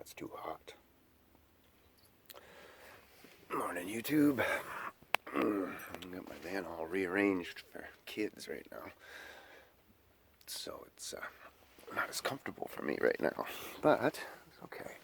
That's too hot. Morning, YouTube. I got my van all rearranged for kids right now. So it's not as comfortable for me right now. But it's okay.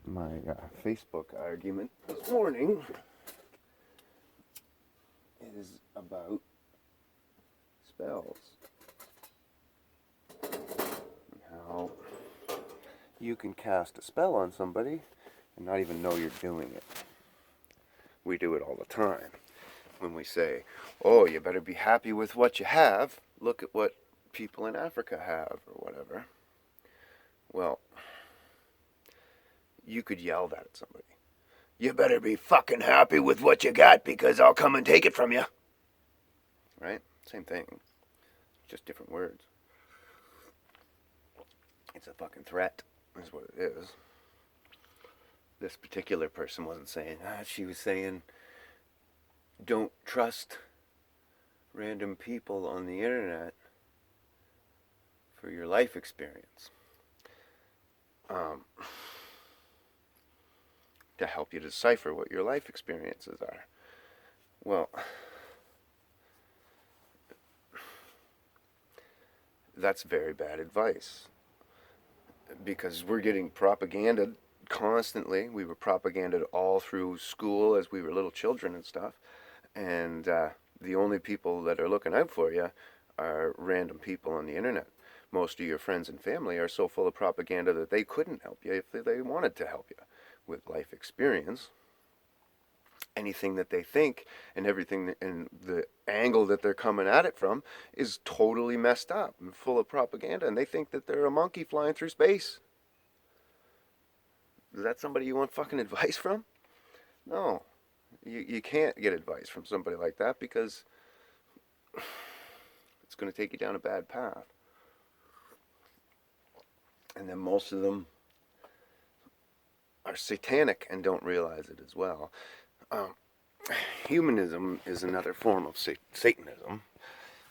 My Facebook argument this morning is about spells. How you can cast a spell on somebody and not even know you're doing it. We do it all the time. When we say, oh, you better be happy with what you have, look at what people in Africa have, or whatever. Well, you could yell that at somebody. You better be fucking happy with what you got because I'll come and take it from you. Right? Same thing. Just different words. It's a fucking threat, is what it is. This particular person wasn't saying that. She was saying, don't trust random people on the internet for your life experience. To help you decipher what your life experiences are. Well, that's very bad advice. Because we're getting propaganda constantly. We were propaganded all through school as we were little children and stuff. And the only people that are looking out for you are random people on the internet. Most of your friends and family are so full of propaganda that they couldn't help you if they wanted to help you with life experience. Anything that they think and everything and the angle that they're coming at it from is totally messed up and full of propaganda, and they think that they're a monkey flying through space. Is that somebody you want fucking advice from? No. You can't get advice from somebody like that because it's going to take you down a bad path. And then most of them are satanic and don't realize it as well. Humanism is another form of Satanism.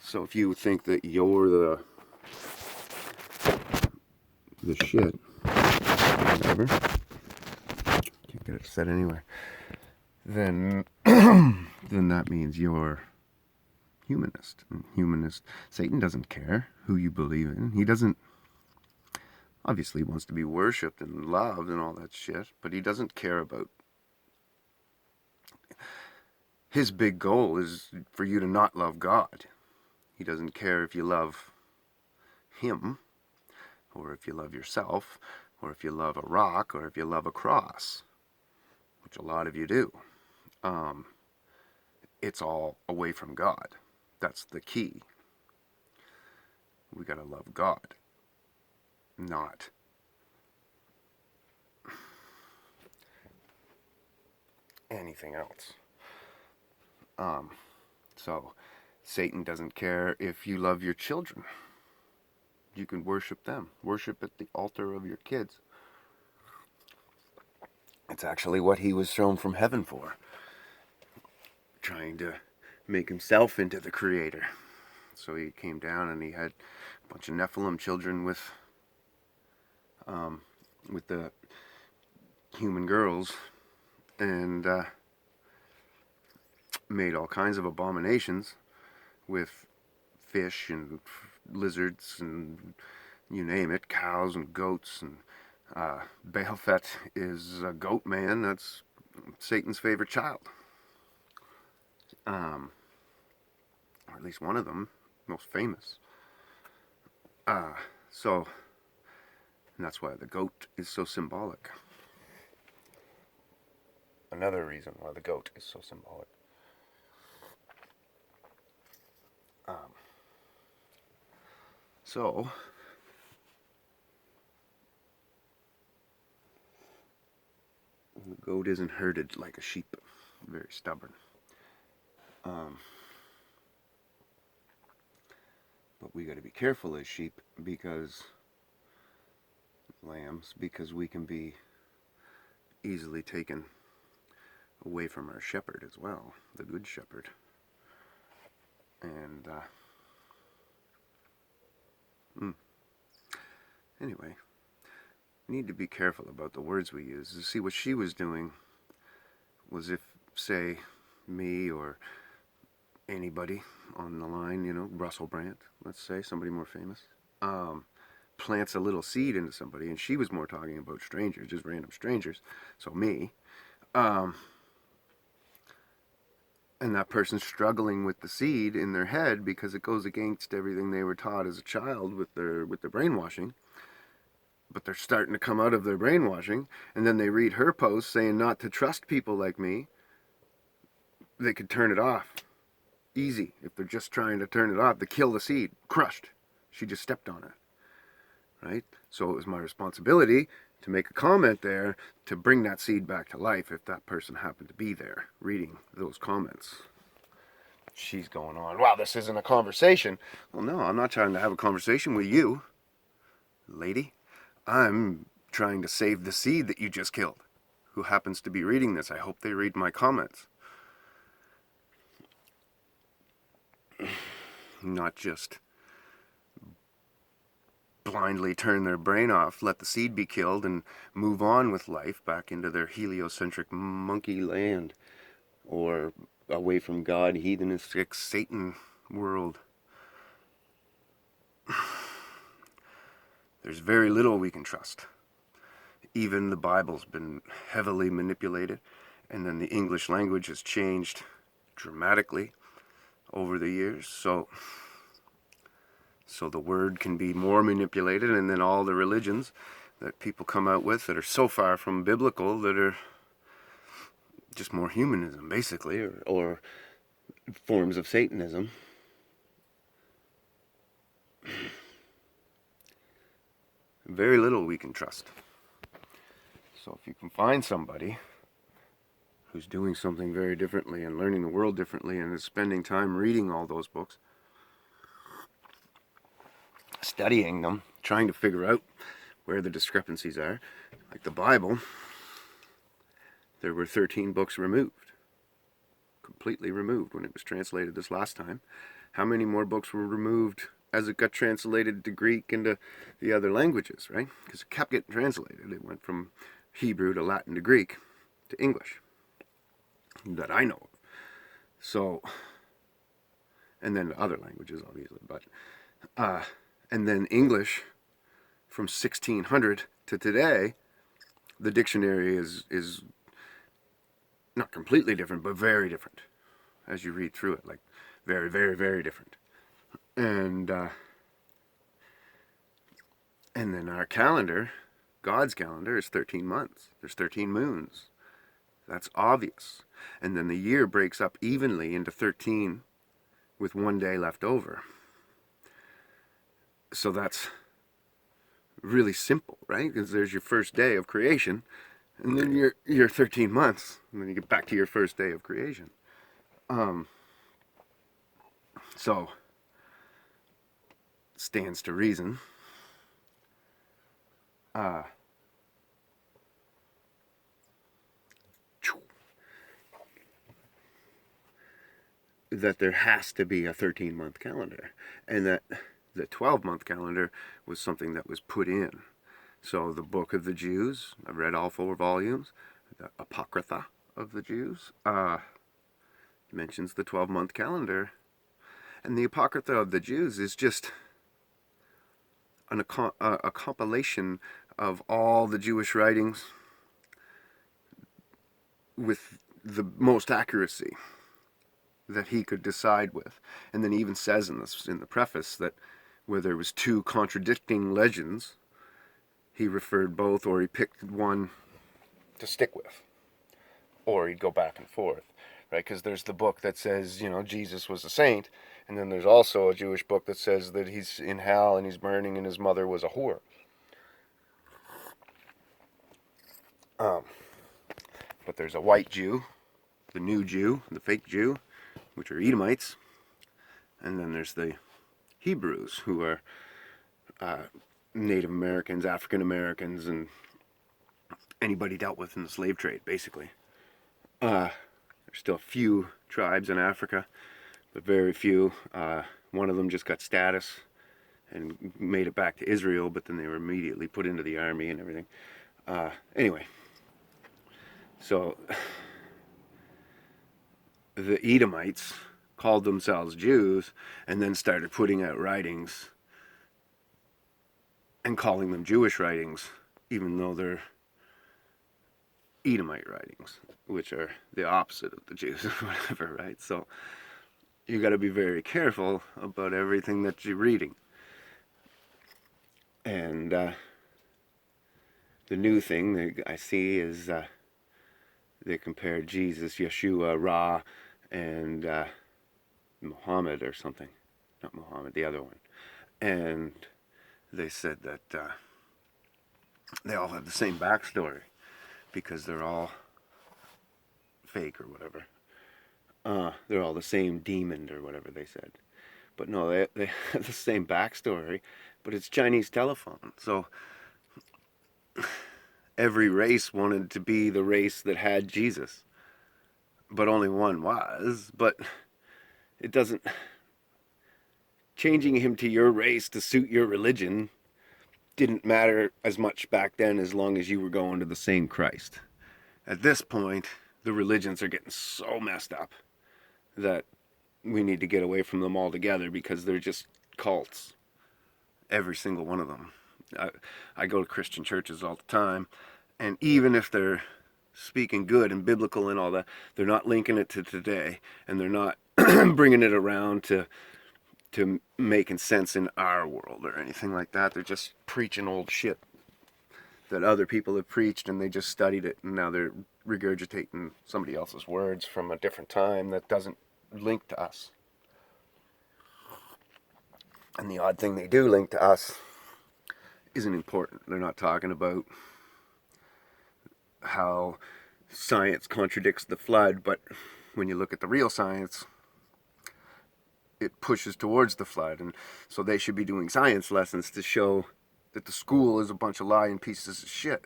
So if you think that you're the shit, whatever, can't get it set anywhere, then then that means you're humanist. And Satan doesn't care who you believe in. He doesn't. Obviously, he wants to be worshipped and loved and all that shit, but he doesn't care about. His big goal is for you to not love God. He doesn't care if you love him, or if you love yourself, or if you love a rock, or if you love a cross, which a lot of you do. It's all away from God. That's the key. We gotta love God, not anything else. So Satan doesn't care if you love your children. You can worship them. Worship at the altar of your kids. It's actually what he was thrown from heaven for. Trying to make himself into the creator. So he came down and he had a bunch of Nephilim children with the human girls, and made all kinds of abominations with fish and lizards and you name it, cows and goats. And Baphomet is a goat man. That's Satan's favorite child. Or at least one of them, most famous. So, and that's why the goat is so symbolic. Another reason why the goat is so symbolic. So, the goat isn't herded like a sheep. Very stubborn. But we got to be careful as sheep, because lambs, because we can be easily taken away from our shepherd as well, the good shepherd. And anyway, we need to be careful about the words we use. You see, what she was doing was, if, say, me or anybody on the line, Russell Brand, let's say, somebody more famous, plants a little seed into somebody, and she was more talking about strangers, just random strangers, so me, and that person's struggling with the seed in their head because it goes against everything they were taught as a child with their brainwashing. But they're starting to come out of their brainwashing, and then they read her post saying not to trust people like me. They could turn it off easy if they're just trying to turn it off. They kill the seed, crushed. She just stepped on it, right? So it was my responsibility to make a comment there to bring that seed back to life if that person happened to be there reading those comments. She's going on, wow, this isn't a conversation. Well, no, I'm not trying to have a conversation with you, lady. I'm trying to save the seed that you just killed. Who happens to be reading this? I hope they read my comments. Not just blindly turn their brain off, let the seed be killed, and move on with life back into their heliocentric monkey land, or away from God, heathenistic Satan world. There's very little we can trust. Even the Bible's been heavily manipulated, and then the English language has changed dramatically over the years, so the word can be more manipulated, and then all the religions that people come out with that are so far from biblical that are just more humanism, basically, or forms of Satanism. Very little we can trust. So if you can find somebody who's doing something very differently and learning the world differently and is spending time reading all those books, studying them, trying to figure out where the discrepancies are, like the Bible, there were 13 books removed, completely removed when it was translated this last time. How many more books were removed as it got translated to Greek and to the other languages, right? Because it kept getting translated. It went from Hebrew to Latin to Greek to English, that I know of. So, and then to other languages, obviously, but and then English from 1600 to today, the dictionary is not completely different, but very different as you read through it, like very, very, very different. And then our calendar, God's calendar, is 13 months. There's 13 moons. That's obvious. And then the year breaks up evenly into 13 with one day left over. So that's really simple, right? Because there's your first day of creation, and then your 13 months, and then you get back to your first day of creation. So stands to reason that there has to be a 13-month calendar, and that the 12-month calendar was something that was put in. So the Book of the Jews, I've read all 4 volumes, the Apocrypha of the Jews, mentions the 12-month calendar. And the Apocrypha of the Jews is just a compilation of all the Jewish writings with the most accuracy that he could decide with. And then he even says in the preface that where there was 2 contradicting legends, he referred both, or he picked one to stick with, or he'd go back and forth, right? Because there's the book that says, Jesus was a saint, and then there's also a Jewish book that says that he's in hell and he's burning and his mother was a whore. But there's a white Jew, the new Jew, the fake Jew, which are Edomites, and then there's the Hebrews, who are Native Americans, African Americans, and anybody dealt with in the slave trade, basically. There's still a few tribes in Africa, but very few. One of them just got status and made it back to Israel, but then they were immediately put into the army and everything. Anyway, so the Edomites called themselves Jews and then started putting out writings and calling them Jewish writings, even though they're Edomite writings, which are the opposite of the Jews or whatever, right? So you got to be very careful about everything that you're reading. And the new thing that I see is they compare Jesus, Yeshua, Ra, and Muhammad or something. Not Muhammad, the other one. And they said that they all have the same backstory because they're all fake or whatever. They're all the same demon or whatever they said. But no, they have the same backstory, but it's Chinese telephone. So every race wanted to be the race that had Jesus, but only one was. But it doesn't, changing him to your race to suit your religion didn't matter as much back then, as long as you were going to the same Christ. At this point, the religions are getting so messed up that we need to get away from them altogether, because they're just cults. Every single one of them. I go to Christian churches all the time, and even if they're speaking good and biblical and all that, they're not linking it to today, and they're not bringing it around to making sense in our world or anything like that. They're just preaching old shit that other people have preached, and they just studied it, and now they're regurgitating somebody else's words from a different time that doesn't link to us. And the odd thing they do link to us isn't important. They're not talking about how science contradicts the flood, but when you look at the real science, it pushes towards the flood. And so they should be doing science lessons to show that the school is a bunch of lying pieces of shit.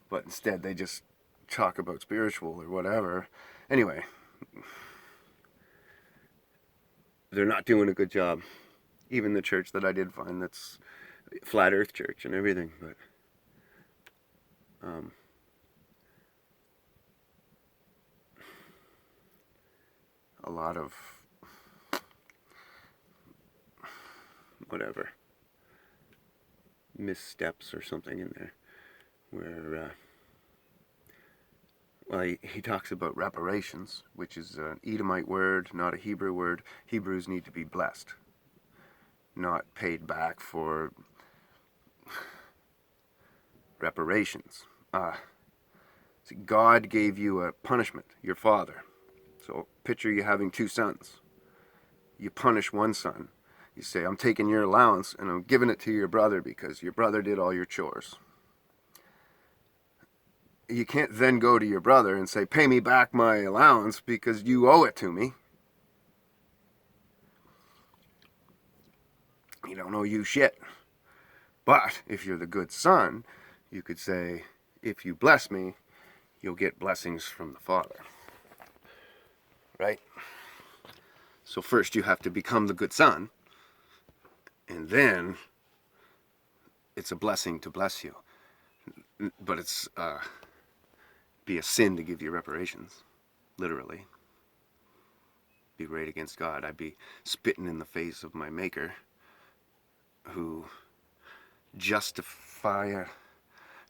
But instead they just talk about spiritual or whatever. Anyway, they're not doing a good job. Even the church that I did find, that's Flat Earth Church and everything, but a lot of whatever missteps or something in there, where well, he talks about reparations, which is an Edomite word, not a Hebrew word. Hebrews need to be blessed, not paid back for reparations. See, God gave you a punishment, your father. So picture you having two sons. You punish one son. You say, I'm taking your allowance and I'm giving it to your brother because your brother did all your chores. You can't then go to your brother and say, pay me back my allowance because you owe it to me. He don't owe you shit. But if you're the good son, you could say, if you bless me, you'll get blessings from the Father. Right? So first you have to become the good son, and then it's a blessing to bless you. But it's be a sin to give you reparations, literally. Be right against God. I'd be spitting in the face of my Maker, who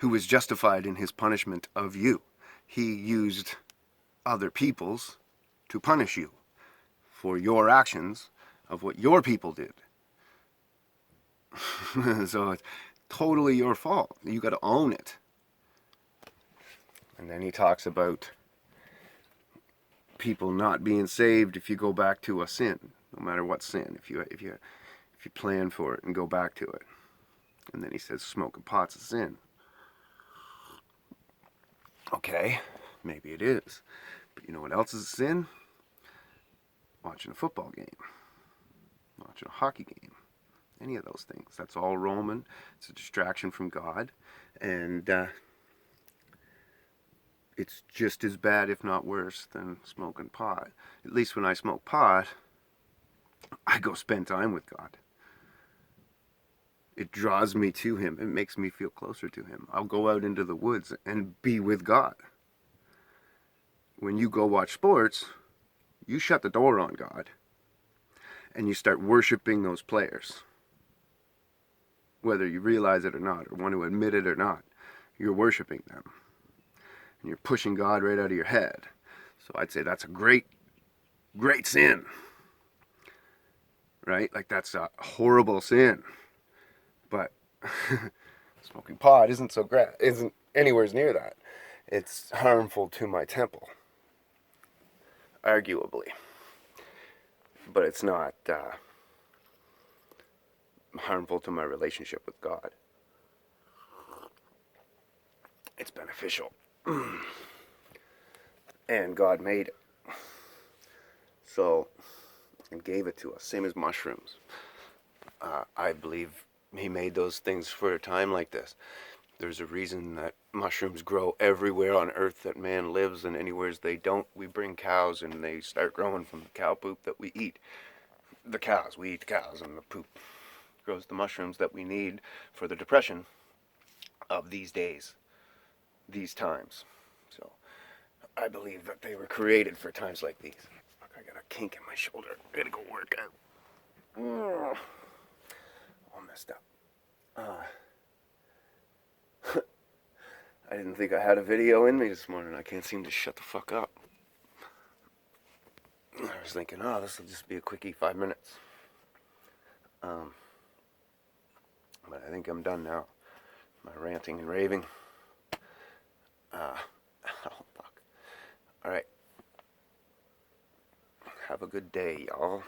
was justified in his punishment of you. He used other people's to punish you for your actions of what your people did. So it's totally your fault. You got to own it. And then he talks about people not being saved if you go back to a sin, no matter what sin. If you plan for it and go back to it. And then he says smoking pot's a sin. Okay, maybe it is. But you know what else is a sin? Watching a football game. Watching a hockey game. Any of those things. That's all Roman. It's a distraction from God. And it's just as bad, if not worse, than smoking pot. At least when I smoke pot, I go spend time with God. It draws me to Him. It makes me feel closer to Him. I'll go out into the woods and be with God. When you go watch sports, you shut the door on God and you start worshiping those players. Whether you realize it or not, or want to admit it or not, you're worshiping them. And you're pushing God right out of your head. So I'd say that's a great sin. Right? Like, that's a horrible sin. But smoking pot isn't anywhere near that. It's harmful to my temple, arguably. But it's not harmful to my relationship with God. It's beneficial. And God made it. So, and gave it to us, same as mushrooms. I believe He made those things for a time like this. There's a reason that mushrooms grow everywhere on earth that man lives, and anywhere they don't, we bring cows and they start growing from the cow poop that we eat. We eat the cows, and the poop grows the mushrooms that we need for the depression of these days, these times. So I believe that they were created for times like these. Look, I got a kink in my shoulder. I gotta go work out. All messed up. I didn't think I had a video in me this morning. I can't seem to shut the fuck up. I was thinking, this will just be a quickie 5 minutes. But I think I'm done now. My ranting and raving. Oh, fuck. Alright. Have a good day, y'all.